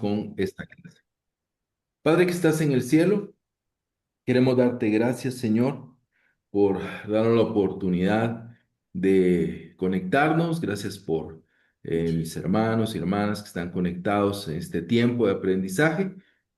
con esta clase. Padre que estás en el cielo, queremos darte gracias, Señor, por darnos la oportunidad de conectarnos. Gracias por mis hermanos y hermanas que están conectados en este tiempo de aprendizaje.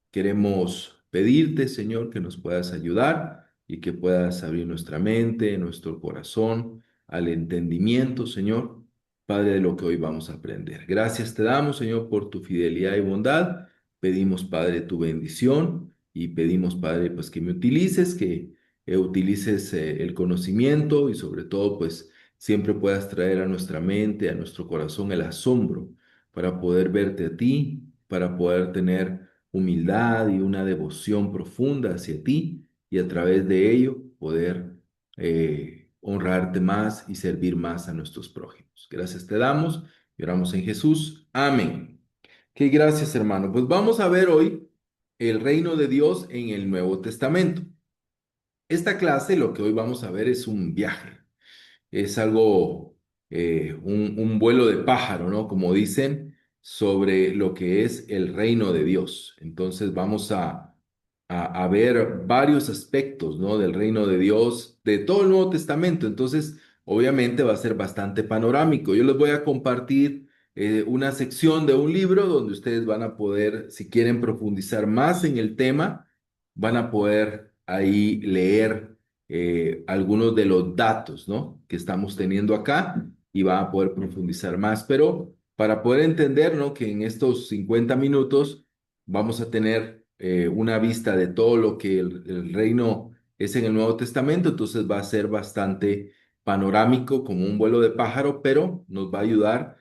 Queremos pedirte, Señor, que nos puedas ayudar y que puedas abrir nuestra mente, nuestro corazón al entendimiento, Señor, Padre, de lo que hoy vamos a aprender. Gracias te damos, Señor, por tu fidelidad y bondad. Pedimos, Padre, tu bendición y pedimos, Padre, pues que me utilices, que utilices el conocimiento y sobre todo, pues siempre puedas traer a nuestra mente, a nuestro corazón el asombro para poder verte a ti, para poder tener humildad y una devoción profunda hacia ti y a través de ello poder honrarte más y servir más a nuestros prójimos. Gracias te damos y oramos en Jesús. Amén. Qué gracias, hermano. Pues vamos a ver hoy el reino de Dios en el Nuevo Testamento. Esta clase, lo que hoy vamos a ver es un viaje, es algo, un vuelo de pájaro, ¿no? Como dicen, sobre lo que es el reino de Dios. Entonces vamos a ver varios aspectos, ¿no? Del reino de Dios, de todo el Nuevo Testamento. Entonces, obviamente va a ser bastante panorámico. Yo les voy a compartir una sección de un libro donde ustedes van a poder, si quieren profundizar más en el tema, van a poder ahí leer algunos de los datos, ¿no? Que estamos teniendo acá y van a poder profundizar más. Pero para poder entender, ¿no? Que en estos 50 minutos vamos a tener una vista de todo lo que el reino es en el Nuevo Testamento, entonces va a ser bastante panorámico, como un vuelo de pájaro, pero nos va a ayudar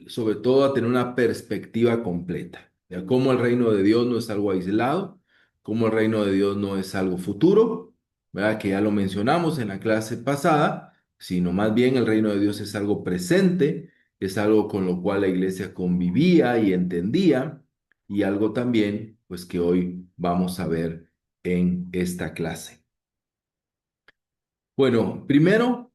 sobre todo a tener una perspectiva completa, de cómo el reino de Dios no es algo aislado, cómo el reino de Dios no es algo futuro, ¿verdad? Que ya lo mencionamos en la clase pasada, sino más bien el reino de Dios es algo presente, es algo con lo cual la iglesia convivía y entendía, y algo también, pues que hoy vamos a ver en esta clase. Bueno, primero,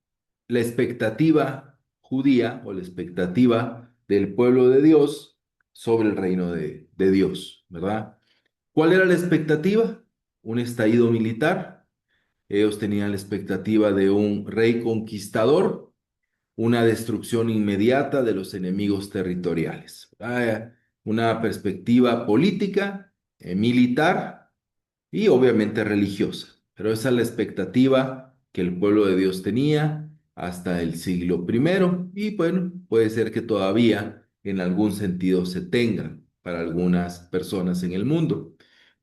la expectativa judía o la expectativa del pueblo de Dios sobre el reino de Dios, ¿verdad? ¿Cuál era la expectativa? Un estallido militar. Ellos tenían la expectativa de un rey conquistador, una destrucción inmediata de los enemigos territoriales. Una perspectiva política, militar y obviamente religiosa. Pero esa es la expectativa que el pueblo de Dios tenía hasta el siglo primero y bueno, puede ser que todavía en algún sentido se tenga para algunas personas en el mundo.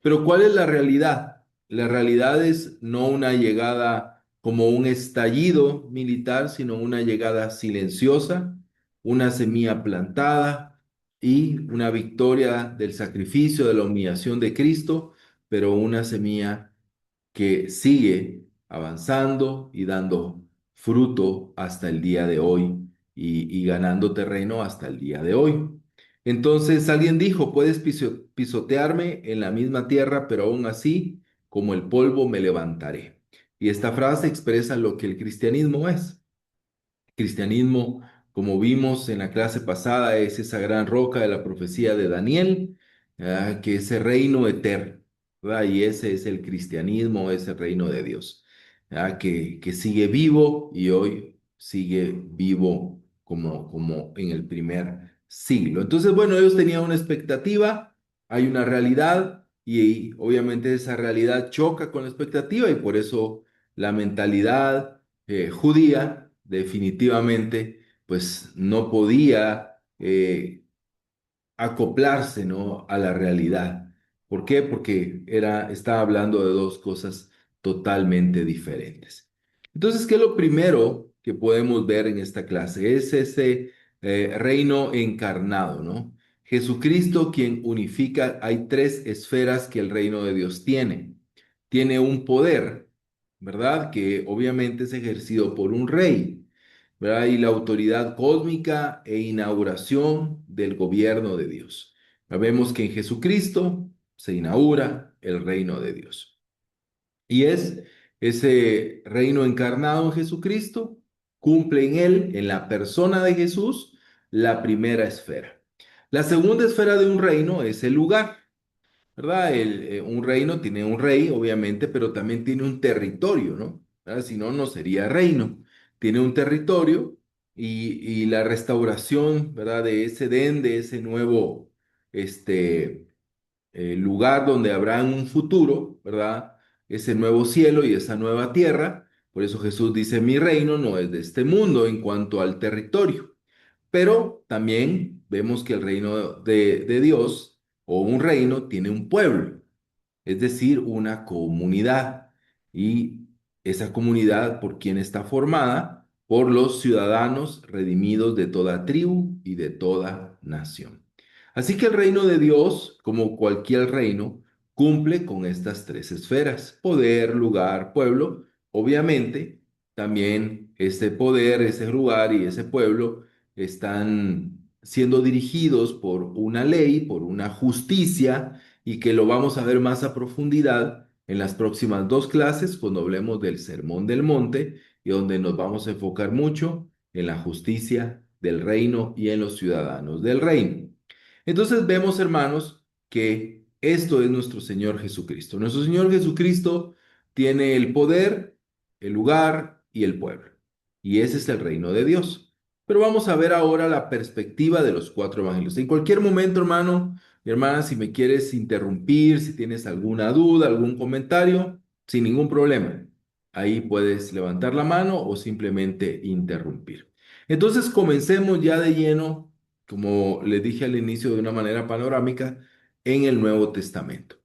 Pero ¿cuál es la realidad? La realidad es no una llegada como un estallido militar, sino una llegada silenciosa, una semilla plantada y una victoria del sacrificio, de la humillación de Cristo, pero una semilla que sigue avanzando y dando fruto hasta el día de hoy y ganando terreno hasta el día de hoy. Entonces alguien dijo, puedes pisotearme en la misma tierra, pero aún así, como el polvo, me levantaré. Y esta frase expresa lo que el cristianismo es. Cristianismo, como vimos en la clase pasada, es esa gran roca de la profecía de Daniel, que es ese reino eterno, ¿verdad? Y ese es el cristianismo, ese reino de Dios, que sigue vivo y hoy sigue vivo como en el primer siglo. Entonces, bueno, ellos tenían una expectativa, hay una realidad y obviamente esa realidad choca con la expectativa y por eso la mentalidad judía definitivamente pues no podía acoplarse, ¿no? A la realidad. ¿Por qué? Porque estaba hablando de dos cosas totalmente diferentes. Entonces, ¿qué es lo primero que podemos ver en esta clase? Es ese reino encarnado, ¿no? Jesucristo quien unifica, hay tres esferas que el reino de Dios tiene. Tiene un poder, ¿verdad? Que obviamente es ejercido por un rey, ¿verdad? Y la autoridad cósmica e inauguración del gobierno de Dios. Vemos que en Jesucristo se inaugura el reino de Dios. Y es ese reino encarnado en Jesucristo, cumple en él, en la persona de Jesús, la primera esfera. La segunda esfera de un reino es el lugar, ¿verdad? Un reino tiene un rey, obviamente, pero también tiene un territorio, ¿no? ¿Verdad? Si no, no sería reino. Tiene un territorio y la restauración, ¿verdad? De ese Edén, de ese nuevo, este, lugar donde habrá en un futuro, ¿verdad? Ese nuevo cielo y esa nueva tierra. Por eso Jesús dice, mi reino no es de este mundo en cuanto al territorio. Pero también vemos que el reino de Dios o un reino tiene un pueblo, es decir, una comunidad. Y esa comunidad, ¿por quién está formada? Por los ciudadanos redimidos de toda tribu y de toda nación. Así que el reino de Dios, como cualquier reino, cumple con estas tres esferas: poder, lugar, pueblo. Obviamente, también ese poder, ese lugar y ese pueblo están siendo dirigidos por una ley, por una justicia, y que lo vamos a ver más a profundidad en las próximas dos clases cuando hablemos del Sermón del Monte y donde nos vamos a enfocar mucho en la justicia del reino y en los ciudadanos del reino. Entonces vemos, hermanos, que esto es nuestro Señor Jesucristo. Nuestro Señor Jesucristo tiene el poder, el lugar y el pueblo. Y ese es el reino de Dios. Pero vamos a ver ahora la perspectiva de los cuatro evangelios. En cualquier momento, hermano, mi hermana, si me quieres interrumpir, si tienes alguna duda, algún comentario, sin ningún problema. Ahí puedes levantar la mano o simplemente interrumpir. Entonces, comencemos ya de lleno, como les dije al inicio de una manera panorámica, en el Nuevo Testamento.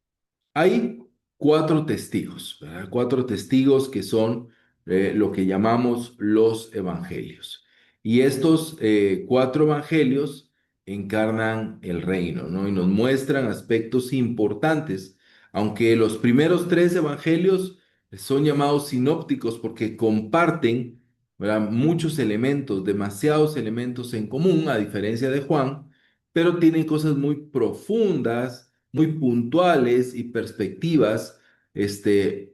Hay cuatro testigos, ¿verdad? Cuatro testigos que son lo que llamamos los evangelios. Y estos cuatro evangelios encarnan el reino, ¿no? Y nos muestran aspectos importantes, aunque los primeros tres evangelios son llamados sinópticos porque comparten, ¿verdad? Muchos elementos, demasiados elementos en común, a diferencia de Juan, pero tienen cosas muy profundas, muy puntuales y perspectivas,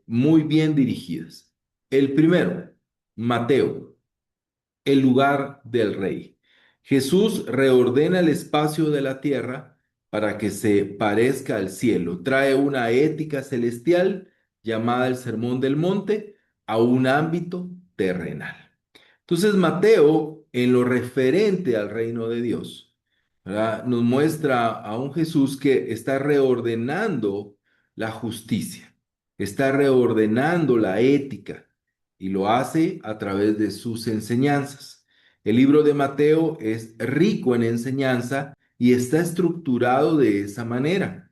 muy bien dirigidas. El primero, Mateo, el lugar del rey. Jesús reordena el espacio de la tierra para que se parezca al cielo. Trae una ética celestial llamada el Sermón del Monte a un ámbito terrenal. Entonces Mateo, en lo referente al reino de Dios, ¿verdad? Nos muestra a un Jesús que está reordenando la justicia, está reordenando la ética y lo hace a través de sus enseñanzas. El libro de Mateo es rico en enseñanza y está estructurado de esa manera.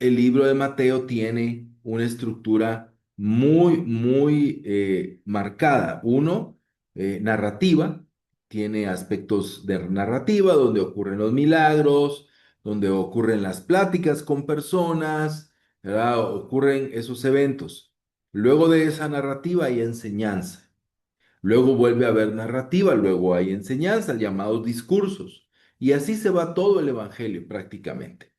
El libro de Mateo tiene una estructura muy marcada. Uno, narrativa, tiene aspectos de narrativa donde ocurren los milagros, donde ocurren las pláticas con personas, ¿verdad? Ocurren esos eventos. Luego de esa narrativa hay enseñanza. Luego vuelve a haber narrativa, luego hay enseñanza, llamados discursos. Y así se va todo el evangelio prácticamente.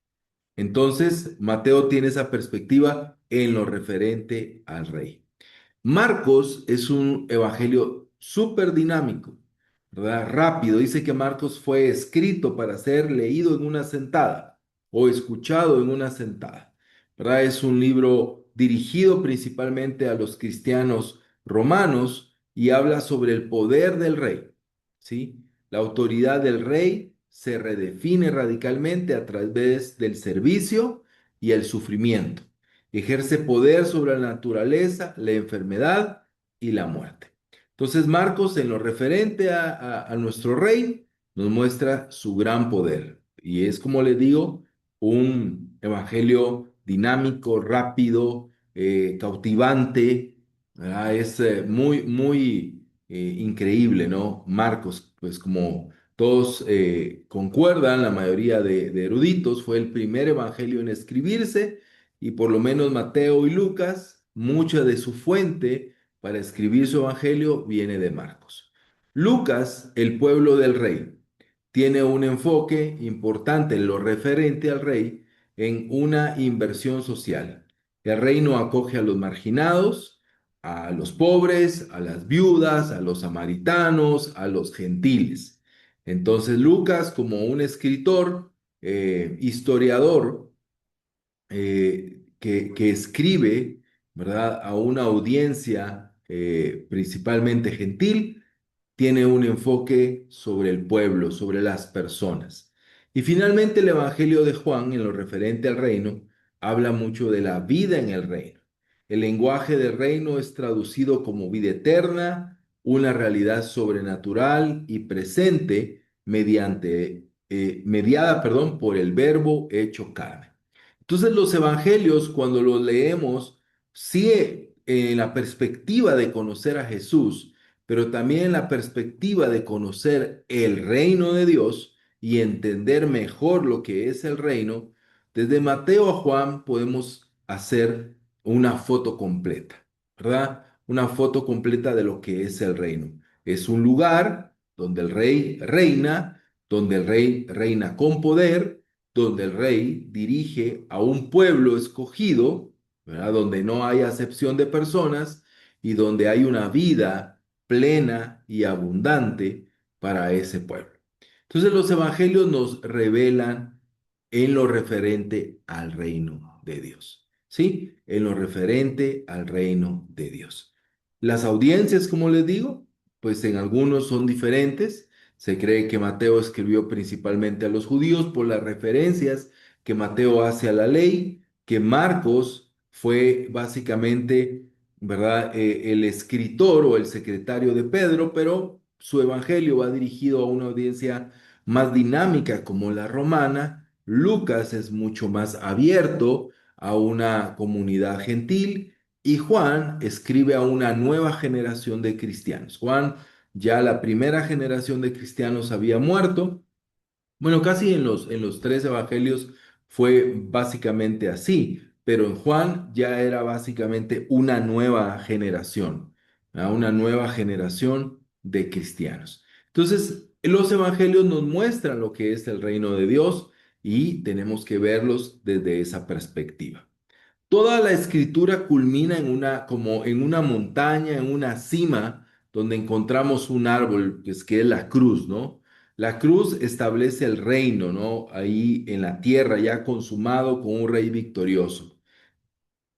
Entonces, Mateo tiene esa perspectiva en lo referente al rey. Marcos es un evangelio súper dinámico, ¿verdad? Rápido. Dice que Marcos fue escrito para ser leído en una sentada o escuchado en una sentada, ¿verdad? Es un libro dirigido principalmente a los cristianos romanos y habla sobre el poder del rey, ¿sí? La autoridad del rey se redefine radicalmente a través del servicio y el sufrimiento. Ejerce poder sobre la naturaleza, la enfermedad y la muerte. Entonces Marcos, en lo referente a nuestro rey, nos muestra su gran poder. Y es, como les digo, un evangelio dinámico, rápido, cautivante, ¿verdad? Es muy increíble, ¿no? Marcos, pues como todos concuerdan, la mayoría de eruditos, fue el primer evangelio en escribirse y por lo menos Mateo y Lucas, mucha de su fuente para escribir su evangelio viene de Marcos. Lucas, el pueblo del rey, tiene un enfoque importante en lo referente al rey en una inversión social. El reino acoge a los marginados, a los pobres, a las viudas, a los samaritanos, a los gentiles. Entonces Lucas, como un escritor, historiador que escribe, ¿verdad?, a una audiencia principalmente gentil, tiene un enfoque sobre el pueblo, sobre las personas. Y finalmente el Evangelio de Juan, en lo referente al reino, habla mucho de la vida en el reino. El lenguaje del reino es traducido como vida eterna, una realidad sobrenatural y presente mediada, perdón, por el verbo hecho carne. Entonces los evangelios, cuando los leemos, sí en la perspectiva de conocer a Jesús, pero también en la perspectiva de conocer el reino de Dios y entender mejor lo que es el reino, desde Mateo a Juan podemos hacer una foto completa, ¿verdad? Una foto completa de lo que es el reino. Es un lugar donde el rey reina, donde el rey reina con poder, donde el rey dirige a un pueblo escogido, ¿verdad? Donde no hay acepción de personas y donde hay una vida plena y abundante para ese pueblo. Entonces los evangelios nos revelan en lo referente al reino de Dios, ¿sí? En lo referente al reino de Dios. Las audiencias, como les digo, pues en algunos son diferentes. Se cree que Mateo escribió principalmente a los judíos por las referencias que Mateo hace a la ley, que Marcos fue básicamente, ¿verdad? El escritor o el secretario de Pedro, pero su evangelio va dirigido a una audiencia más dinámica como la romana. Lucas es mucho más abierto a una comunidad gentil y Juan escribe a una nueva generación de cristianos. Juan, ya la primera generación de cristianos había muerto. Bueno, casi en los tres evangelios fue básicamente así, pero en Juan ya era básicamente una nueva generación, ¿verdad? Una nueva generación de cristianos. Entonces, los evangelios nos muestran lo que es el reino de Dios y tenemos que verlos desde esa perspectiva. Toda la escritura culmina en una, como en una montaña, en una cima, donde encontramos un árbol, que es la cruz, ¿no? La cruz establece el reino, ¿no? Ahí en la tierra, ya consumado con un rey victorioso.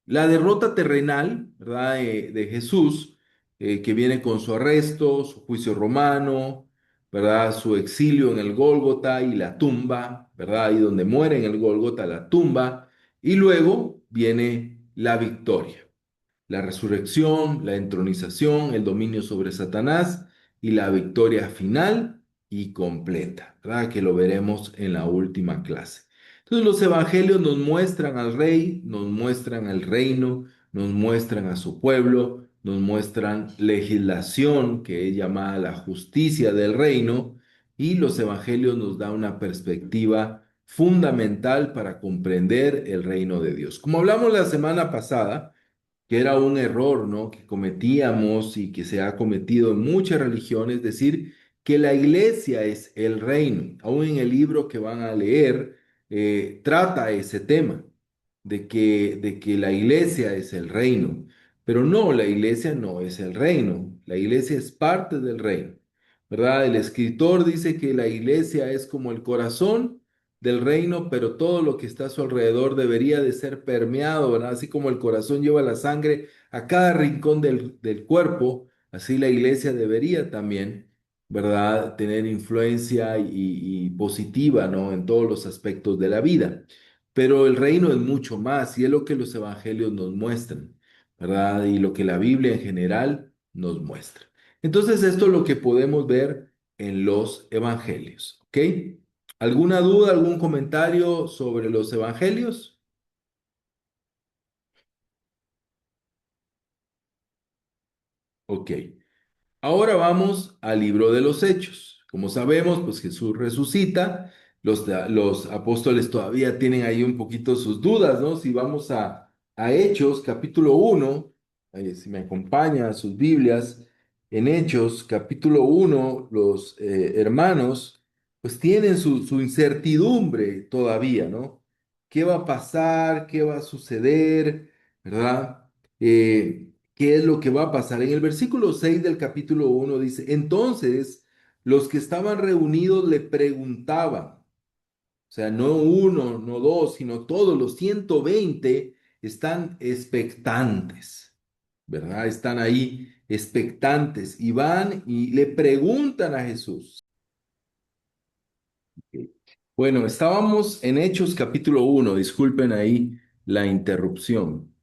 La derrota terrenal, ¿verdad? De Jesús, que viene con su arresto, su juicio romano, ¿verdad? Su exilio en el Gólgota y la tumba, ¿verdad? Ahí donde muere en el Gólgota, la tumba. Y luego viene la victoria, la resurrección, la entronización, el dominio sobre Satanás y la victoria final y completa, ¿verdad? Que lo veremos en la última clase. Entonces los evangelios nos muestran al rey, nos muestran al reino, nos muestran a su pueblo, nos muestran legislación que es llamada la justicia del reino y los evangelios nos dan una perspectiva fundamental para comprender el reino de Dios. Como hablamos la semana pasada, que era un error, ¿no? Que cometíamos y que se ha cometido en muchas religiones, decir que la iglesia es el reino. Aún en el libro que van a leer, trata ese tema de que la iglesia es el reino. Pero no, la iglesia no es el reino. La iglesia es parte del reino, ¿verdad? El escritor dice que la iglesia es como el corazón del reino, pero todo lo que está a su alrededor debería de ser permeado, ¿verdad? Así como el corazón lleva la sangre a cada rincón del cuerpo, así la iglesia debería también, ¿verdad? Tener influencia y positiva, ¿no? En todos los aspectos de la vida. Pero el reino es mucho más y es lo que los evangelios nos muestran, ¿verdad? Y lo que la Biblia en general nos muestra. Entonces, esto es lo que podemos ver en los evangelios, ¿ok? ¿Alguna duda, algún comentario sobre los evangelios? Ok. Ahora vamos al libro de los Hechos. Como sabemos, pues Jesús resucita. Los apóstoles todavía tienen ahí un poquito sus dudas, ¿no? Si vamos a Hechos, capítulo 1, si me acompaña a sus Biblias, en Hechos, capítulo 1, los hermanos, pues tienen su incertidumbre todavía, ¿no? ¿Qué va a pasar? ¿Qué va a suceder? ¿Verdad? ¿Qué es lo que va a pasar? En el versículo 6 del capítulo 1 dice, entonces los que estaban reunidos le preguntaban, sea, no uno, no dos, sino todos los 120 están expectantes, ¿verdad? Están ahí expectantes y van y le preguntan a Jesús. Bueno, estábamos en Hechos capítulo 1. Disculpen ahí la interrupción.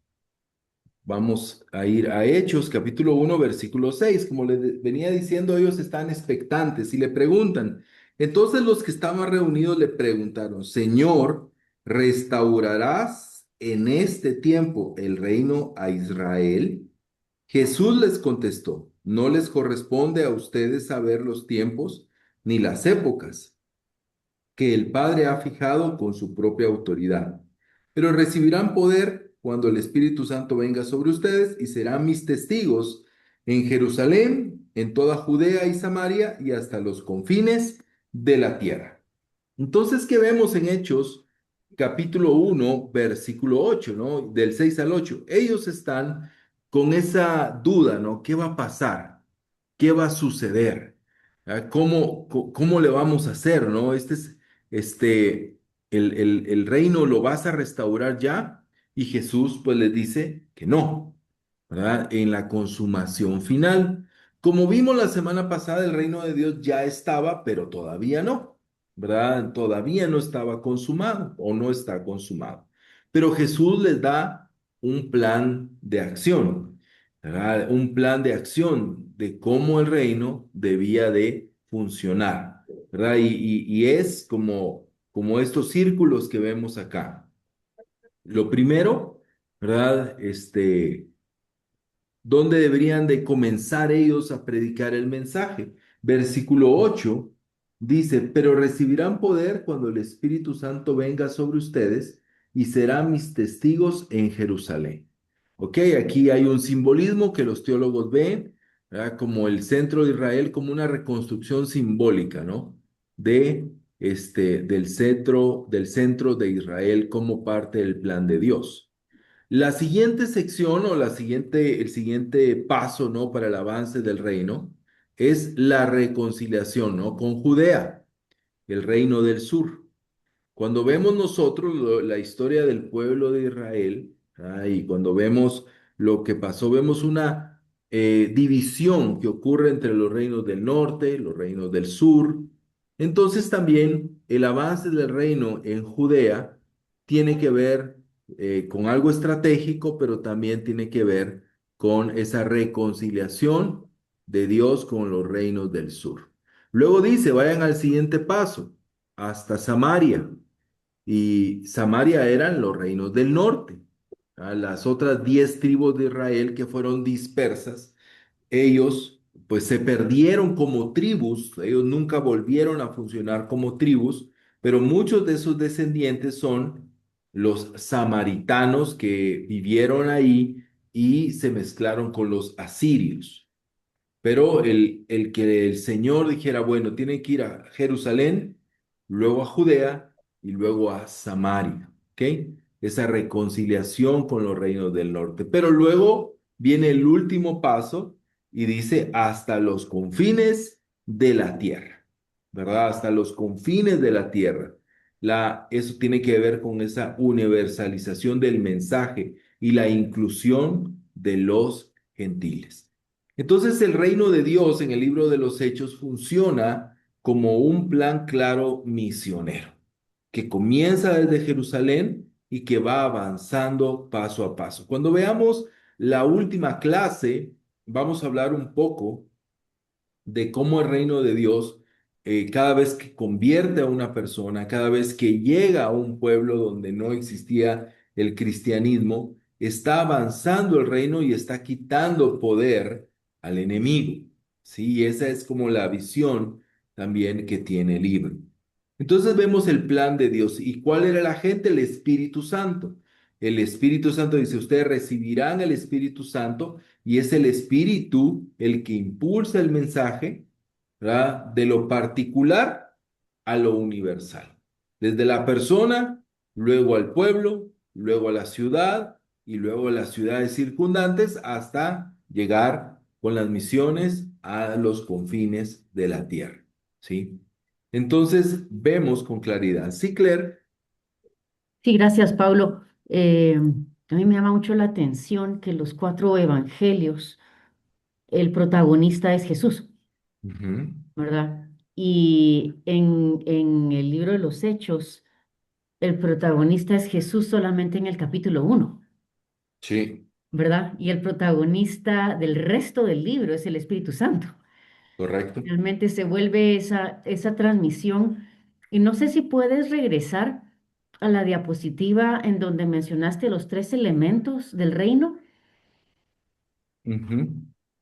Vamos a ir a Hechos capítulo 1, versículo 6. Como les venía diciendo, ellos están expectantes y le preguntan. Entonces los que estaban reunidos le preguntaron, Señor, ¿restaurarás en este tiempo el reino a Israel? Jesús les contestó, no les corresponde a ustedes saber los tiempos ni las épocas que el Padre ha fijado con su propia autoridad. Pero recibirán poder cuando el Espíritu Santo venga sobre ustedes y serán mis testigos en Jerusalén, en toda Judea y Samaria y hasta los confines de la tierra. Entonces, ¿qué vemos en Hechos capítulo 1 versículo 8, ¿no? Del 6 al 8. Ellos están con esa duda, ¿no? ¿Qué va a pasar? ¿Qué va a suceder? ¿Cómo le vamos a hacer, ¿no? Este, el reino lo vas a restaurar ya y Jesús pues les dice que no, ¿verdad? En la consumación final. Como vimos la semana pasada, el reino de Dios ya estaba, pero todavía no, ¿verdad? Todavía no estaba consumado o no está consumado. Pero Jesús les da un plan de acción, ¿verdad? Un plan de acción de cómo el reino debía de funcionar, ¿verdad? Y es como estos círculos que vemos acá. Lo primero, ¿verdad? ¿Dónde deberían de comenzar ellos a predicar el mensaje? Versículo 8 dice, pero recibirán poder cuando el Espíritu Santo venga sobre ustedes y serán mis testigos en Jerusalén. Ok, aquí hay un simbolismo que los teólogos ven, ¿verdad? Como el centro de Israel, como una reconstrucción simbólica, ¿no? Del centro de Israel como parte del plan de Dios. La siguiente sección o el siguiente paso, ¿no? Para el avance del reino es la reconciliación, ¿no? Con Judea, el reino del sur. Cuando vemos nosotros la historia del pueblo de Israel, y cuando vemos lo que pasó, vemos una división que ocurre entre los reinos del norte, los reinos del sur. Entonces también el avance del reino en Judea tiene que ver con algo estratégico, pero también tiene que ver con esa reconciliación de Dios con los reinos del sur. Luego dice, vayan al siguiente paso, hasta Samaria. Y Samaria eran los reinos del norte. Las otras 10 tribus de Israel que fueron dispersas, ellos pues se perdieron como tribus, ellos nunca volvieron a funcionar como tribus, pero muchos de sus descendientes son los samaritanos que vivieron ahí y se mezclaron con los asirios. Pero el que el Señor dijera, bueno, tiene que ir a Jerusalén, luego a Judea y luego a Samaria, ¿ok? Esa reconciliación con los reinos del norte. Pero luego viene el último paso y dice hasta los confines de la tierra, ¿verdad? Hasta los confines de la tierra. Eso tiene que ver con esa universalización del mensaje y la inclusión de los gentiles. Entonces el reino de Dios en el libro de los Hechos funciona como un plan claro misionero, que comienza desde Jerusalén y que va avanzando paso a paso. Cuando veamos la última clase, vamos a hablar un poco de cómo el reino de Dios, cada vez que convierte a una persona, cada vez que llega a un pueblo donde no existía el cristianismo, está avanzando el reino y está quitando poder al enemigo. Sí, esa es como la visión también que tiene el libro. Entonces vemos el plan de Dios. ¿Y cuál era la gente? El Espíritu Santo. El Espíritu Santo dice, ustedes recibirán el Espíritu Santo y es el Espíritu el que impulsa el mensaje, ¿verdad? De lo particular a lo universal. Desde la persona, luego al pueblo, luego a la ciudad y luego a las ciudades circundantes hasta llegar con las misiones a los confines de la tierra, ¿sí? Entonces vemos con claridad. Sí, Claire. Sí, gracias, Pablo. A mí me llama mucho la atención que los cuatro evangelios, el protagonista es Jesús, Ujú. ¿verdad? Y en el libro de los Hechos, el protagonista es Jesús solamente en el capítulo 1, Sí, ¿verdad? Y el protagonista del resto del libro es el Espíritu Santo. correcto. Realmente se vuelve esa transmisión. Y no sé si puedes regresar a la diapositiva en donde mencionaste los tres elementos del reino. Ujú.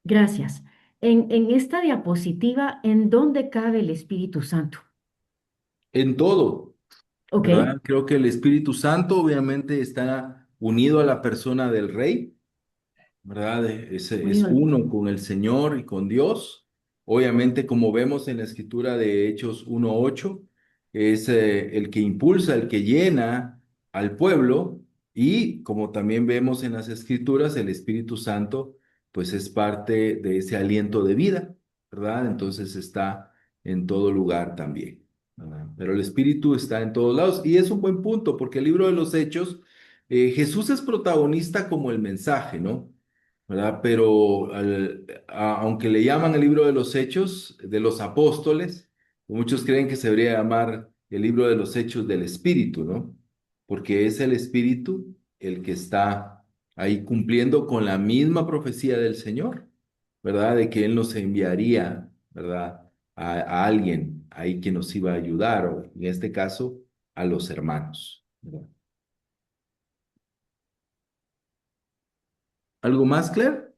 Gracias. En esta diapositiva, ¿en dónde cabe el Espíritu Santo? En todo, ¿Ok? ¿verdad? Creo que el Espíritu Santo obviamente está unido a la persona del Rey. ¿Verdad? Es Unido al- uno con el Señor y con Dios. Obviamente, como vemos en la escritura de Hechos 1:8, es el que impulsa, el que llena al pueblo y como también vemos en las escrituras, el Espíritu Santo, pues es parte de ese aliento de vida, ¿verdad? Entonces está en todo lugar también, ¿verdad? Pero el Espíritu está en todos lados y es un buen punto porque el libro de los Hechos, Jesús es protagonista como el mensaje, ¿no? ¿Verdad? Pero aunque le llaman el libro de los Hechos de los Apóstoles, muchos creen que se debería llamar el libro de los Hechos del Espíritu, ¿no? Porque es el Espíritu el que está ahí cumpliendo con la misma profecía del Señor, ¿verdad? De que Él nos enviaría, ¿verdad? A alguien ahí que nos iba a ayudar, o en este caso, a los hermanos, ¿verdad? ¿Algo más, Claire?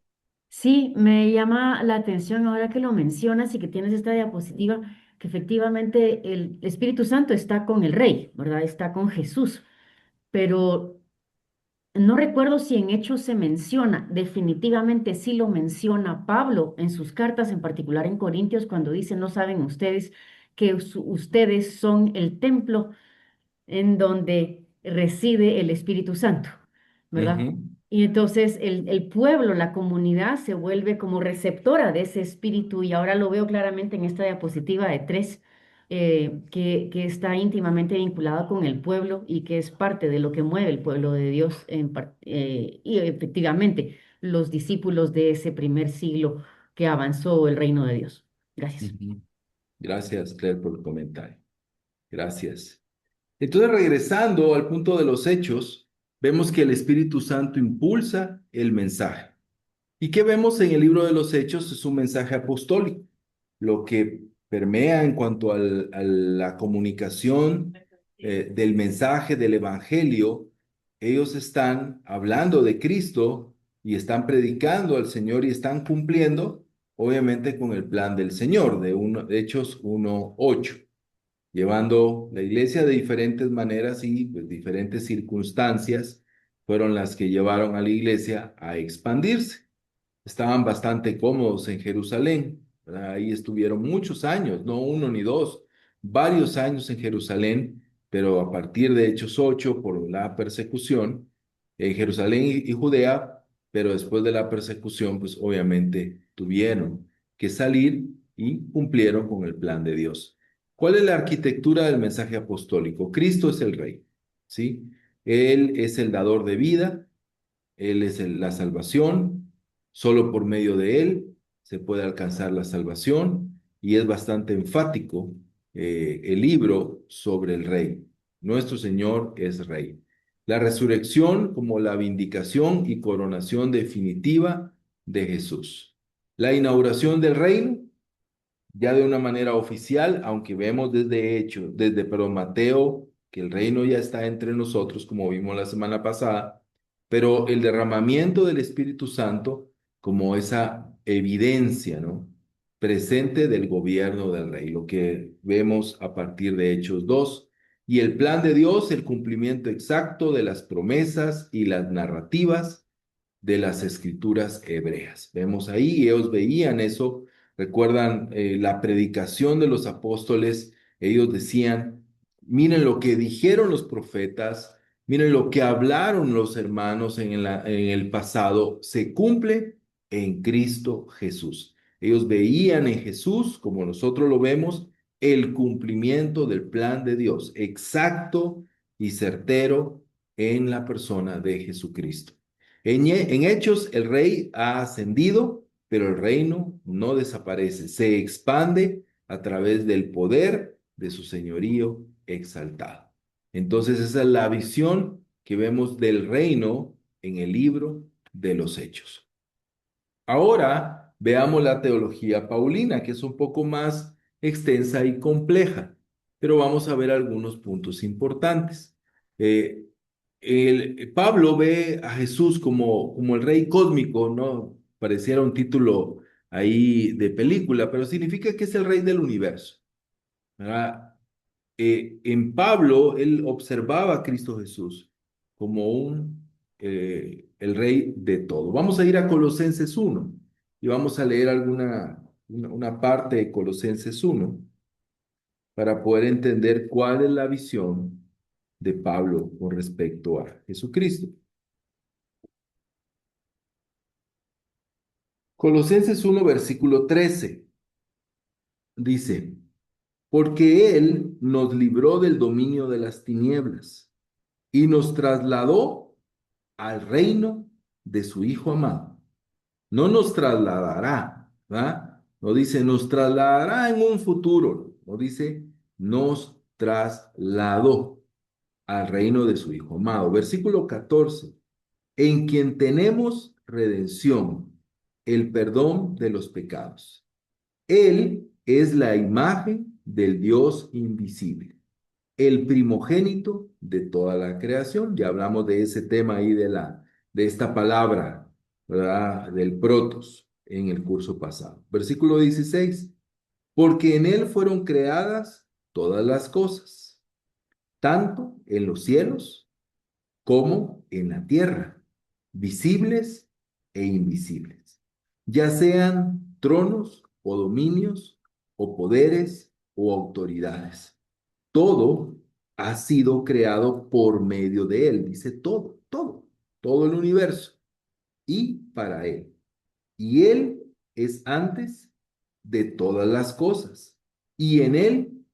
Sí, me llama la atención ahora que lo mencionas y que tienes esta diapositiva, que efectivamente el Espíritu Santo está con el Rey, ¿verdad? Está con Jesús, pero no recuerdo si en Hechos se menciona, definitivamente sí lo menciona Pablo en sus cartas, en particular en Corintios, cuando dice, no saben ustedes que ustedes son el templo en donde reside el Espíritu Santo, ¿verdad? Ujú, Y entonces el pueblo, la comunidad se vuelve como receptora de ese espíritu y ahora lo veo claramente en esta diapositiva de tres, que está íntimamente vinculada con el pueblo y que es parte de lo que mueve el pueblo de Dios y efectivamente los discípulos de ese primer siglo que avanzó el reino de Dios. Gracias. ujú. Gracias, Claire, por el comentario. Gracias. Entonces, regresando al punto de los hechos, vemos que el Espíritu Santo impulsa el mensaje. ¿Y qué vemos en el libro de los hechos? Es un mensaje apostólico, lo que permea en cuanto a la comunicación del mensaje del Evangelio. Ellos están hablando de Cristo y están predicando al Señor y están cumpliendo, obviamente, con el plan del Señor, de Hechos 1:8, llevando la iglesia de diferentes maneras y pues, diferentes circunstancias fueron las que llevaron a la iglesia a expandirse. Estaban bastante cómodos en Jerusalén, ¿verdad? Ahí estuvieron muchos años, no uno ni dos, varios años en Jerusalén, pero a partir de Hechos 8, por la persecución, en Jerusalén y Judea, pero después de la persecución, pues obviamente tuvieron que salir y cumplieron con el plan de Dios. ¿Cuál es la arquitectura del mensaje apostólico? Cristo es el Rey, ¿sí? Él es el dador de vida, Él es la salvación, solo por medio de Él se puede alcanzar la salvación y es bastante enfático el libro sobre el Rey. Nuestro Señor es Rey. La resurrección como la vindicación y coronación definitiva de Jesús. La inauguración del reino ya de una manera oficial, aunque vemos perdón, Mateo, que el reino ya está entre nosotros, como vimos la semana pasada, pero el derramamiento del Espíritu Santo como esa evidencia, ¿no? Presente del gobierno del rey, lo que vemos a partir de Hechos 2, y el plan de Dios, el cumplimiento exacto de las promesas y las narrativas de las escrituras hebreas. Vemos ahí, ellos veían eso, recuerdan la predicación de los apóstoles, ellos decían, miren lo que dijeron los profetas, miren lo que hablaron los hermanos en el pasado, se cumple en Cristo Jesús. Ellos veían en Jesús, como nosotros lo vemos, el cumplimiento del plan de Dios, exacto y certero en la persona de Jesucristo. En Hechos, el rey ha ascendido, pero el reino no desaparece, se expande a través del poder de su señorío exaltado. Entonces, esa es la visión que vemos del reino en el libro de los Hechos. Ahora veamos la teología paulina, que es un poco más extensa y compleja, pero vamos a ver algunos puntos importantes. Eh, Pablo ve a Jesús como el rey cósmico, ¿no? Pareciera un título ahí de película, pero significa que es el rey del universo, ¿verdad? En Pablo, él observaba a Cristo Jesús como el rey de todo. Vamos a ir a Colosenses 1 y vamos a leer una parte de Colosenses 1 para poder entender cuál es la visión de Pablo con respecto a Jesucristo. Colosenses 1, versículo 13 dice, porque Él nos libró del dominio de las tinieblas y nos trasladó al reino de su Hijo amado. No nos trasladará, ¿verdad? No dice nos trasladará en un futuro, no dice nos trasladó al reino de su Hijo amado. Versículo 14, en quien tenemos redención, el perdón de los pecados. Él es la imagen del Dios invisible, el primogénito de toda la creación. Ya hablamos de ese tema ahí de esta palabra, ¿verdad? Del protos en el curso pasado. Versículo 16, porque en él fueron creadas todas las cosas, tanto en los cielos como en la tierra, visibles e invisibles, ya sean tronos o dominios o poderes o autoridades. Todo ha sido creado por medio de él, dice todo el universo y para él. Y él es antes de todas las cosas y en él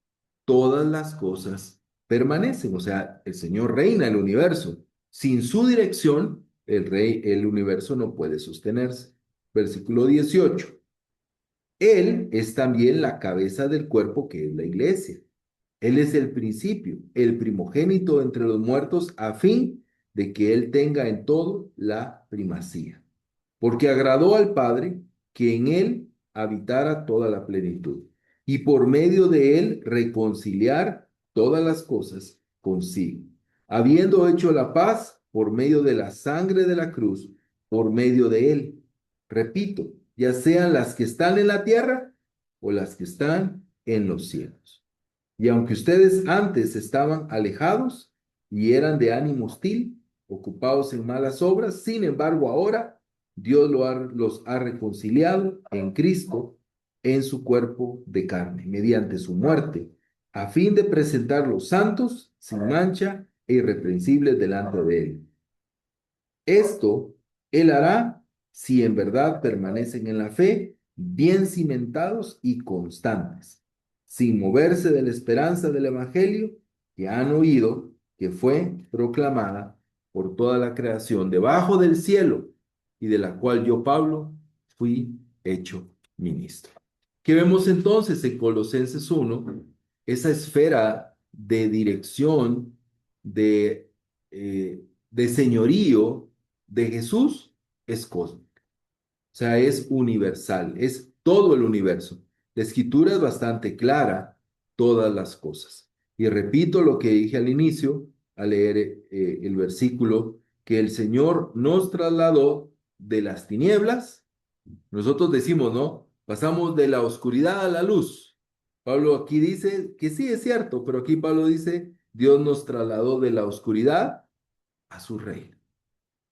todas las cosas permanecen. O sea, el Señor reina el universo. Sin su dirección, el universo no puede sostenerse. Versículo 18. Él es también la cabeza del cuerpo que es la iglesia. Él es el principio, el primogénito entre los muertos, a fin de que Él tenga en todo la primacía. Porque agradó al Padre que en Él habitara toda la plenitud, y por medio de Él reconciliar todas las cosas consigo, habiendo hecho la paz por medio de la sangre de la cruz, por medio de Él. Repito, ya sean las que están en la tierra o las que están en los cielos. Y aunque ustedes antes estaban alejados y eran de ánimo hostil, ocupados en malas obras, sin embargo ahora Dios los ha reconciliado en Cristo, en su cuerpo de carne, mediante su muerte, a fin de presentarlos santos, sin mancha e irreprensibles delante de Él. Esto Él hará si en verdad permanecen en la fe, bien cimentados y constantes, sin moverse de la esperanza del Evangelio que han oído, que fue proclamada por toda la creación debajo del cielo y de la cual yo, Pablo, fui hecho ministro. ¿Qué vemos entonces en Colosenses 1? Esa esfera de dirección, de señorío de Jesús es cósmica, o sea, es universal, es todo el universo. La escritura es bastante clara, todas las cosas. Y repito lo que dije al inicio, al leer el versículo, que el Señor nos trasladó de las tinieblas. Nosotros decimos, ¿no? Pasamos de la oscuridad a la luz. Pablo aquí dice que sí es cierto, pero aquí Pablo dice, Dios nos trasladó de la oscuridad a su reino,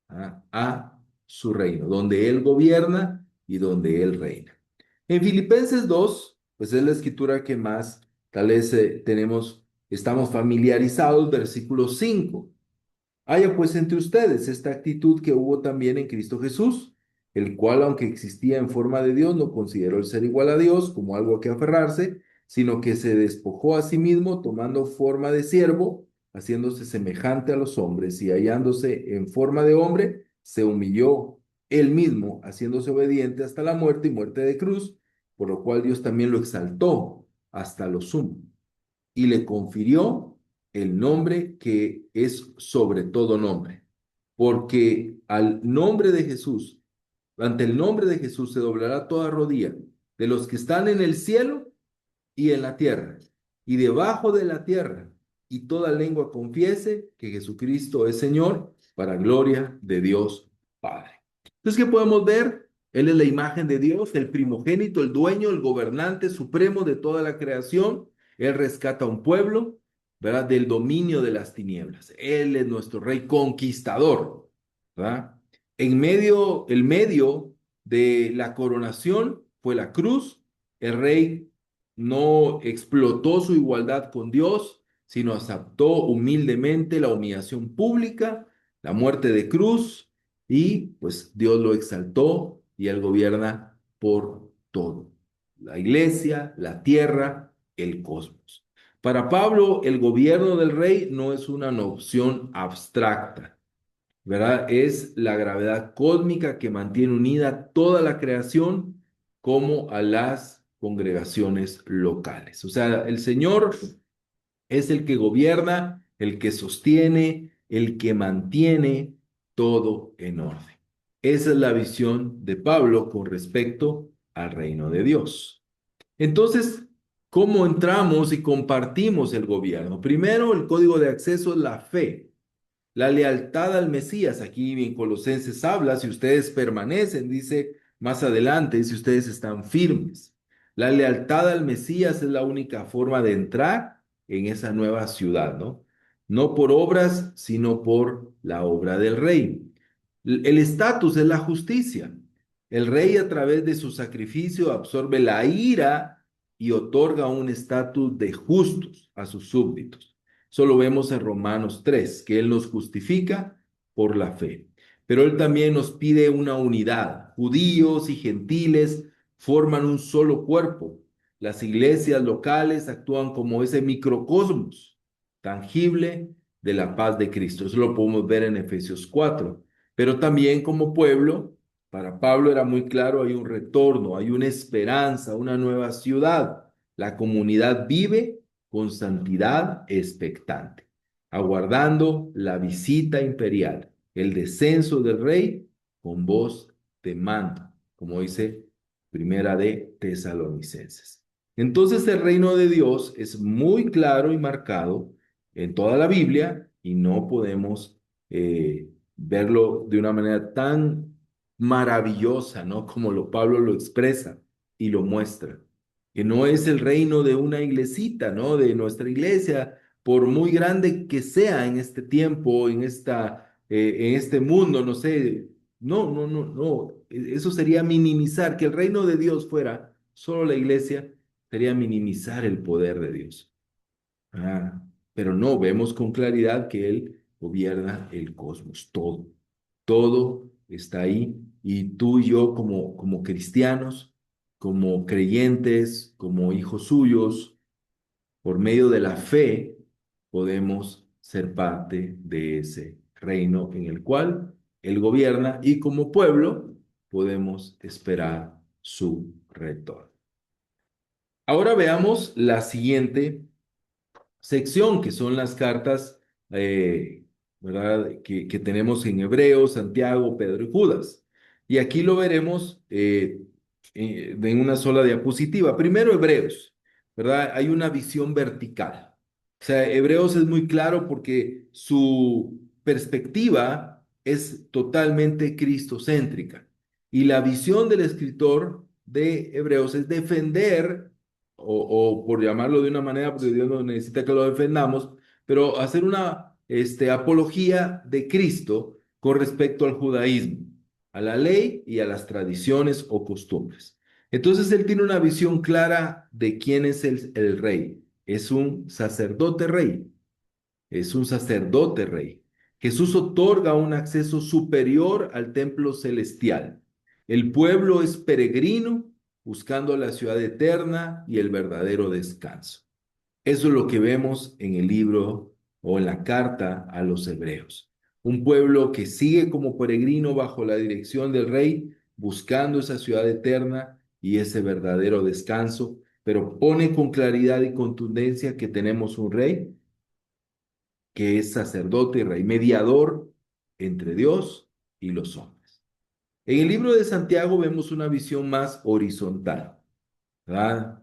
a su reino, donde Él gobierna y donde Él reina. En Filipenses 2, pues es la escritura que más tal vez estamos familiarizados, versículo 5. Haya pues entre ustedes esta actitud que hubo también en Cristo Jesús, el cual, aunque existía en forma de Dios, no consideró el ser igual a Dios como algo a que aferrarse, sino que se despojó a sí mismo tomando forma de siervo, haciéndose semejante a los hombres y hallándose en forma de hombre, se humilló él mismo, haciéndose obediente hasta la muerte y muerte de cruz, por lo cual Dios también lo exaltó hasta lo sumo y le confirió el nombre que es sobre todo nombre, porque al nombre de Jesús, ante el nombre de Jesús se doblará toda rodilla de los que están en el cielo y en la tierra y debajo de la tierra, y toda lengua confiese que Jesucristo es Señor para gloria de Dios Padre. Entonces, ¿qué podemos ver? Él es la imagen de Dios, el primogénito, el dueño, el gobernante supremo de toda la creación. Él rescata a un pueblo, ¿verdad? Del dominio de las tinieblas. Él es nuestro rey conquistador, ¿verdad? El medio de la coronación fue la cruz. El rey no explotó su igualdad con Dios, sino aceptó humildemente la humillación pública, la muerte de cruz, y pues Dios lo exaltó y él gobierna por todo. La iglesia, la tierra, el cosmos. Para Pablo, el gobierno del rey no es una noción abstracta, ¿verdad? Es la gravedad cósmica que mantiene unida toda la creación como a las congregaciones locales. O sea, el Señor es el que gobierna, el que sostiene, el que mantiene todo en orden. Esa es la visión de Pablo con respecto al reino de Dios. Entonces, ¿cómo entramos y compartimos el gobierno? Primero, el código de acceso es la fe. La lealtad al Mesías, aquí en Colosenses habla, si ustedes permanecen, dice más adelante, si ustedes están firmes. La lealtad al Mesías es la única forma de entrar en esa nueva ciudad, ¿no? No por obras, sino por la obra del rey. El estatus es la justicia. El rey a través de su sacrificio absorbe la ira y otorga un estatus de justos a sus súbditos. Eso lo vemos en Romanos 3, que Él nos justifica por la fe. Pero Él también nos pide una unidad. Judíos y gentiles forman un solo cuerpo. Las iglesias locales actúan como ese microcosmos tangible de la paz de Cristo. Eso lo podemos ver en Efesios 4. Pero también como pueblo, para Pablo era muy claro, hay un retorno, hay una esperanza, una nueva ciudad. La comunidad vive con santidad expectante, aguardando la visita imperial, el descenso del rey con voz de mando, como dice Primera de Tesalonicenses. Entonces el reino de Dios es muy claro y marcado en toda la Biblia y no podemos verlo de una manera tan maravillosa, ¿no? Como Pablo lo expresa y lo muestra, que no es el reino de una iglesita, ¿no? De nuestra iglesia, por muy grande que sea en este tiempo, en este mundo, no sé, no, no, no, no, eso sería minimizar, que el reino de Dios fuera solo la iglesia, sería minimizar el poder de Dios. Ah, pero no, vemos con claridad que Él gobierna el cosmos, todo, todo está ahí y tú y yo como cristianos, como creyentes, como hijos suyos, por medio de la fe, podemos ser parte de ese reino en el cual Él gobierna y como pueblo podemos esperar su retorno. Ahora veamos la siguiente sección, que son las cartas, ¿verdad? Que tenemos en Hebreos, Santiago, Pedro y Judas. Y aquí lo veremos en una sola diapositiva. Primero, Hebreos, ¿verdad? Hay una visión vertical. O sea, Hebreos es muy claro porque su perspectiva es totalmente cristocéntrica. Y la visión del escritor de Hebreos es defender o por llamarlo de una manera, porque Dios no necesita que lo defendamos, pero hacer una apología de Cristo con respecto al judaísmo, a la ley y a las tradiciones o costumbres. Entonces él tiene una visión clara de quién es el rey. Es un sacerdote rey, es un sacerdote rey. Jesús otorga un acceso superior al templo celestial. El pueblo es peregrino buscando la ciudad eterna y el verdadero descanso. Eso es lo que vemos en el libro o en la carta a los hebreos. Un pueblo que sigue como peregrino bajo la dirección del rey, buscando esa ciudad eterna y ese verdadero descanso, pero pone con claridad y contundencia que tenemos un rey que es sacerdote y rey, mediador entre Dios y los hombres. En el libro de Santiago vemos una visión más horizontal, ¿verdad?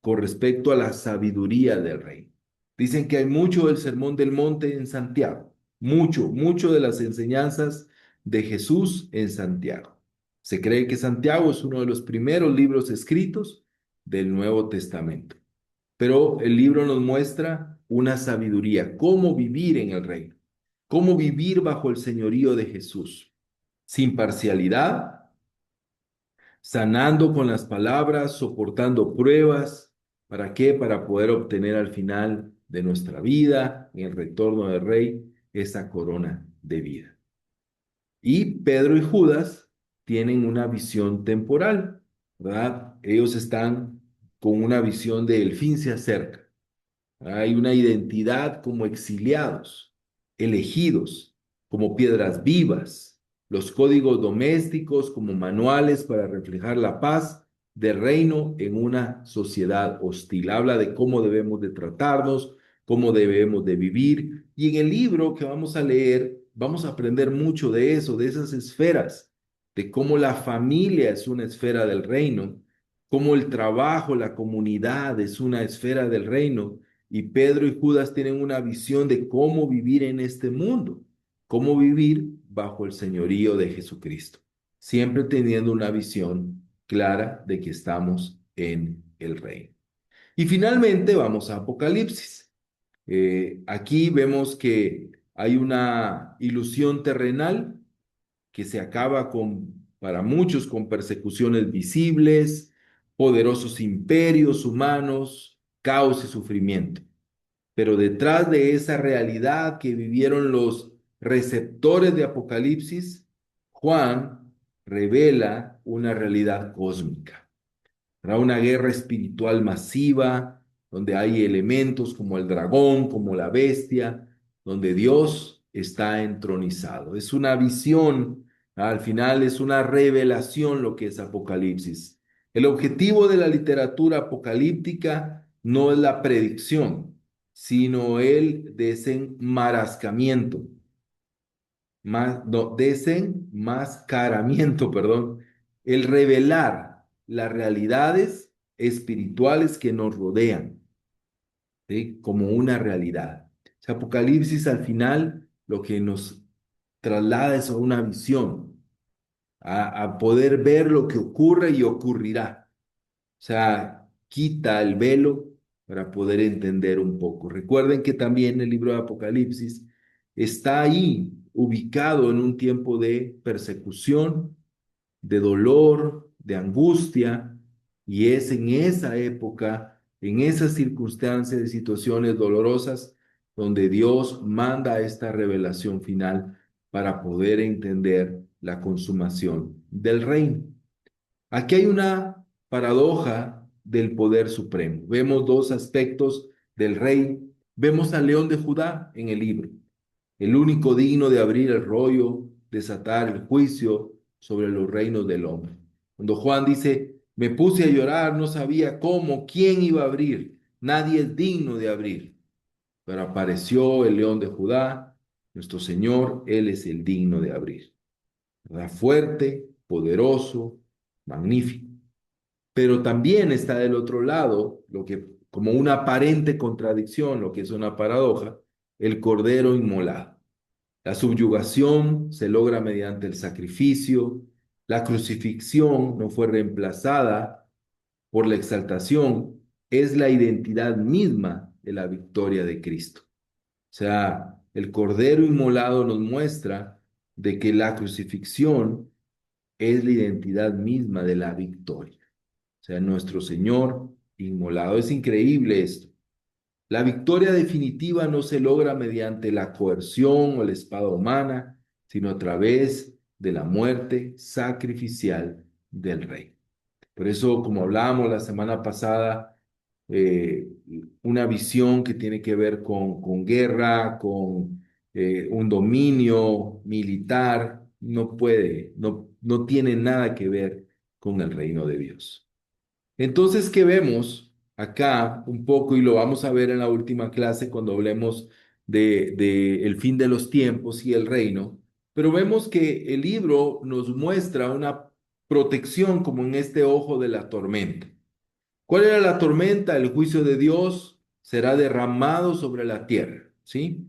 Con respecto a la sabiduría del rey. Dicen que hay mucho del Sermón del Monte en Santiago, mucho de las enseñanzas de Jesús en Santiago. Se cree que Santiago es uno de los primeros libros escritos del Nuevo Testamento, pero el libro nos muestra una sabiduría, cómo vivir en el reino, cómo vivir bajo el señorío de Jesús, sin parcialidad, sanando con las palabras, soportando pruebas. ¿Para qué? Para poder obtener al final de nuestra vida, en el retorno del Rey, esa corona de vida. Y Pedro y Judas tienen una visión temporal, ¿verdad? Ellos están con una visión de el fin se acerca. Hay una identidad como exiliados, elegidos, como piedras vivas, los códigos domésticos como manuales para reflejar la paz del reino en una sociedad hostil. Habla de cómo debemos de tratarnos, cómo debemos de vivir. Y en el libro que vamos a leer, vamos a aprender mucho de eso, de esas esferas, de cómo la familia es una esfera del reino, cómo el trabajo, la comunidad es una esfera del reino y Pedro y Judas tienen una visión de cómo vivir en este mundo, cómo vivir bajo el señorío de Jesucristo, siempre teniendo una visión clara de que estamos en el reino. Y finalmente vamos a Apocalipsis. Aquí vemos que hay una ilusión terrenal que se acaba para muchos con persecuciones visibles, poderosos imperios humanos, caos y sufrimiento. Pero detrás de esa realidad que vivieron los receptores de Apocalipsis, Juan revela una realidad cósmica. Habrá una guerra espiritual masiva, donde hay elementos como el dragón, como la bestia, donde Dios está entronizado. Es una visión, al final es una revelación lo que es Apocalipsis. El objetivo de la literatura apocalíptica no es la predicción, sino el desenmascaramiento, no, desenmascaramiento, perdón, el revelar las realidades espirituales que nos rodean, ¿sí? Como una realidad. O sea, Apocalipsis al final lo que nos traslada es a una visión, a poder ver lo que ocurre y ocurrirá. O sea, quita el velo para poder entender un poco. Recuerden que también el libro de Apocalipsis está ahí, ubicado en un tiempo de persecución, de dolor, de angustia, y es en esa época, en esas circunstancias y situaciones dolorosas, donde Dios manda esta revelación final para poder entender la consumación del reino. Aquí hay una paradoja del poder supremo. Vemos dos aspectos del rey. Vemos al león de Judá en el libro, el único digno de abrir el rollo, desatar el juicio sobre los reinos del hombre. Cuando Juan dice, me puse a llorar, no sabía cómo, quién iba a abrir. Nadie es digno de abrir. Pero apareció el león de Judá, nuestro Señor, Él es el digno de abrir. ¿Verdad? Fuerte, poderoso, magnífico. Pero también está del otro lado, lo que como una aparente contradicción, lo que es una paradoja, el cordero inmolado. La subyugación se logra mediante el sacrificio, la crucifixión no fue reemplazada por la exaltación, es la identidad misma de la victoria de Cristo. O sea, el cordero inmolado nos muestra de que la crucifixión es la identidad misma de la victoria. O sea, nuestro Señor inmolado. Es increíble esto. La victoria definitiva no se logra mediante la coerción o la espada humana, sino a través de la muerte sacrificial del Rey. Por eso, como hablábamos la semana pasada, eh, una visión que tiene que ver con guerra, con un dominio militar, no puede, no tiene nada que ver con el reino de Dios. Entonces, ¿qué vemos acá un poco? Y lo vamos a ver en la última clase cuando hablemos de el fin de los tiempos y el reino. Pero vemos que el libro nos muestra una protección como en este ojo de la tormenta. ¿Cuál era la tormenta? El juicio de Dios será derramado sobre la tierra, ¿sí?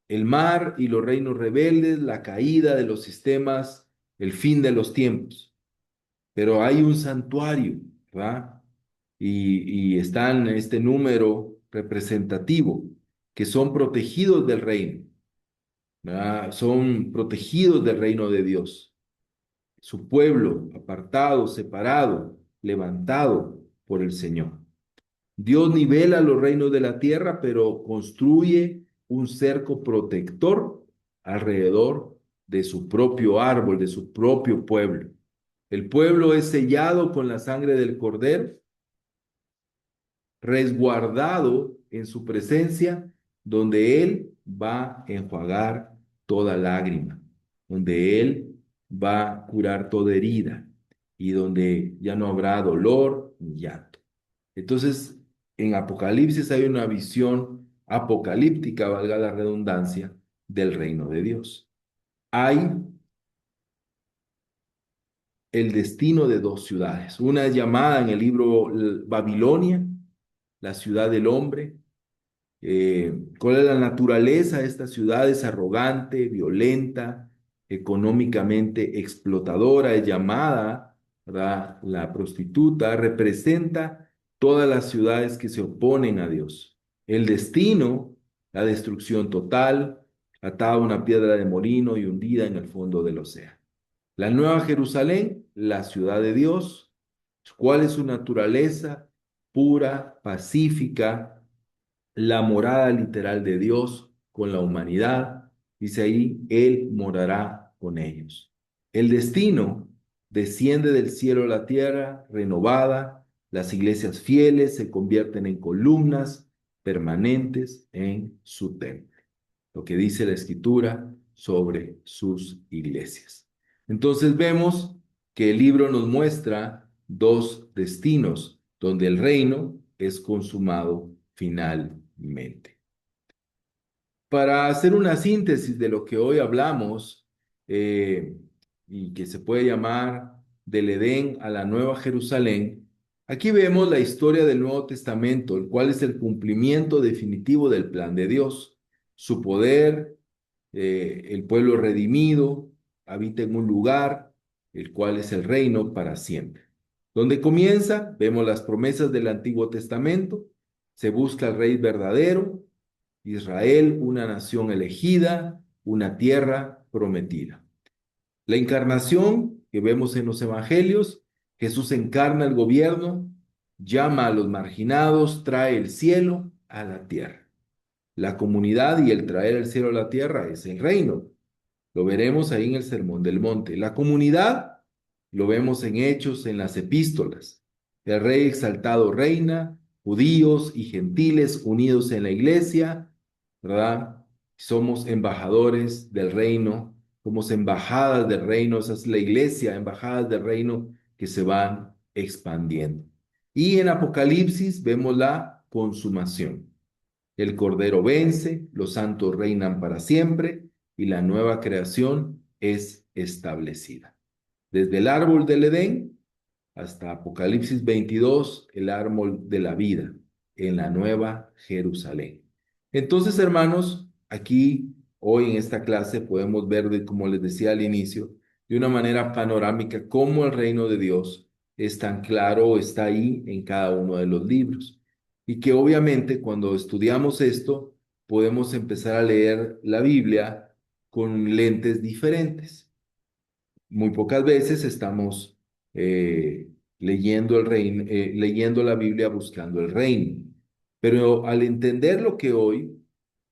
El mar y los reinos rebeldes, la caída de los sistemas, el fin de los tiempos. Pero hay un santuario, ¿verdad? Y están en este número representativo, que son protegidos del reino, ¿verdad? Son protegidos del reino de Dios. Su pueblo apartado, separado, levantado por el Señor. Dios nivela los reinos de la tierra, pero construye un cerco protector alrededor de su propio árbol, de su propio pueblo. El pueblo es sellado con la sangre del cordero, resguardado en su presencia, donde Él va a enjuagar toda lágrima, donde Él va a curar toda herida y donde ya no habrá dolor ni llanto. Entonces, en Apocalipsis hay una visión apocalíptica, valga la redundancia, del reino de Dios. Hay el destino de dos ciudades. Una es llamada en el libro Babilonia, la ciudad del hombre. ¿Cuál es la naturaleza de esta ciudad? Es arrogante, violenta, económicamente explotadora, es llamada, ¿verdad? La prostituta representa todas las ciudades que se oponen a Dios. El destino, la destrucción total, atada a una piedra de molino y hundida en el fondo del océano. La Nueva Jerusalén, la ciudad de Dios. ¿Cuál es su naturaleza? Pura, pacífica, la morada literal de Dios con la humanidad. Dice ahí, Él morará con ellos. El destino desciende del cielo a la tierra, renovada. Las iglesias fieles se convierten en columnas permanentes en su templo. Lo que dice la escritura sobre sus iglesias. Entonces vemos que el libro nos muestra dos destinos donde el reino es consumado finalmente. Para hacer una síntesis de lo que hoy hablamos, y que se puede llamar del Edén a la Nueva Jerusalén, aquí vemos la historia del Nuevo Testamento, el cual es el cumplimiento definitivo del plan de Dios. Su poder, el pueblo redimido, habita en un lugar, el cual es el reino para siempre. Donde comienza, vemos las promesas del Antiguo Testamento, se busca el rey verdadero, Israel, una nación elegida, una tierra prometida. La encarnación que vemos en los evangelios, Jesús encarna el gobierno, llama a los marginados, trae el cielo a la tierra. La comunidad y el traer el cielo a la tierra es el reino. Lo veremos ahí en el Sermón del Monte. La comunidad lo vemos en Hechos, en las epístolas. El rey exaltado reina, judíos y gentiles unidos en la iglesia, ¿verdad? Somos embajadores del reino, somos embajadas del reino, esa es la iglesia, embajadas del reino que se van expandiendo. Y en Apocalipsis vemos la consumación. El Cordero vence, los santos reinan para siempre y la nueva creación es establecida. Desde el árbol del Edén hasta Apocalipsis 22, el árbol de la vida en la nueva Jerusalén. Entonces, hermanos, aquí hoy en esta clase podemos ver, como les decía al inicio, de una manera panorámica cómo el reino de Dios es tan claro, está ahí en cada uno de los libros. Y que obviamente cuando estudiamos esto, podemos empezar a leer la Biblia con lentes diferentes. Muy pocas veces estamos leyendo leyendo la Biblia buscando el reino. Pero al entender lo que hoy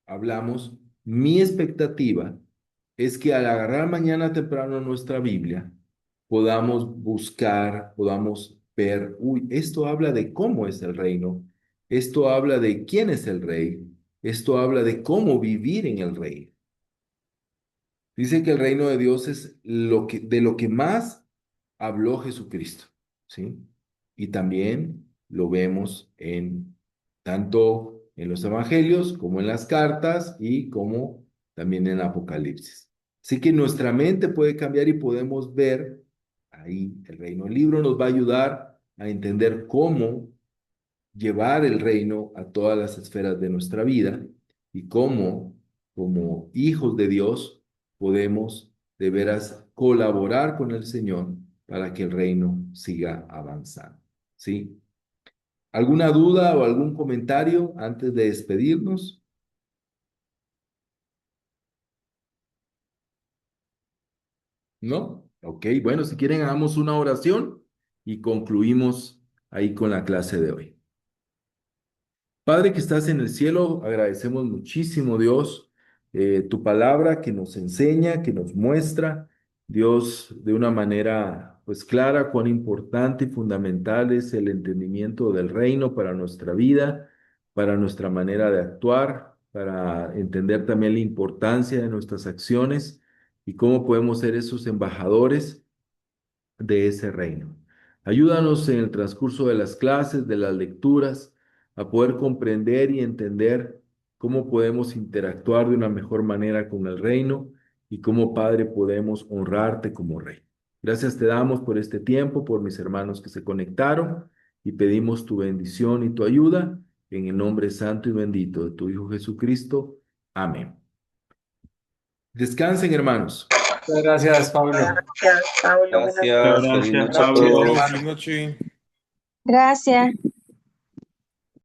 hablamos, mi expectativa es que al agarrar mañana temprano nuestra Biblia, podamos buscar, podamos ver, uy, esto habla de cómo es el reino, esto habla de quién es el rey, esto habla de cómo vivir en el reino. Dice que el reino de Dios es de lo que más habló Jesucristo, ¿sí? Y también lo vemos en tanto en los evangelios como en las cartas y como también en Apocalipsis. Así que nuestra mente puede cambiar y podemos ver ahí el reino. El libro nos va a ayudar a entender cómo llevar el reino a todas las esferas de nuestra vida y cómo, como hijos de Dios, podemos de veras colaborar con el Señor para que el reino siga avanzando. ¿Sí? ¿Alguna duda o algún comentario antes de despedirnos? ¿No? Ok, bueno, si quieren, hagamos una oración y concluimos ahí con la clase de hoy. Padre que estás en el cielo, agradecemos muchísimo, Dios, tu palabra que nos enseña, que nos muestra, Dios, de una manera pues clara, cuán importante y fundamental es el entendimiento del reino para nuestra vida, para nuestra manera de actuar, para entender también la importancia de nuestras acciones y cómo podemos ser esos embajadores de ese reino. Ayúdanos en el transcurso de las clases, de las lecturas, a poder comprender y entender cómo podemos interactuar de una mejor manera con el reino y cómo, Padre, podemos honrarte como Rey. Gracias te damos por este tiempo, por mis hermanos que se conectaron y pedimos tu bendición y tu ayuda en el nombre santo y bendito de tu Hijo Jesucristo. Amén. Descansen, hermanos. Muchas gracias, Pablo. Gracias, Pablo. Buenas Muchas noches. Muchas gracias. gracias, Feliz Buenas noche a Pablo. noches, todos. Feliz hermano. noche. Gracias.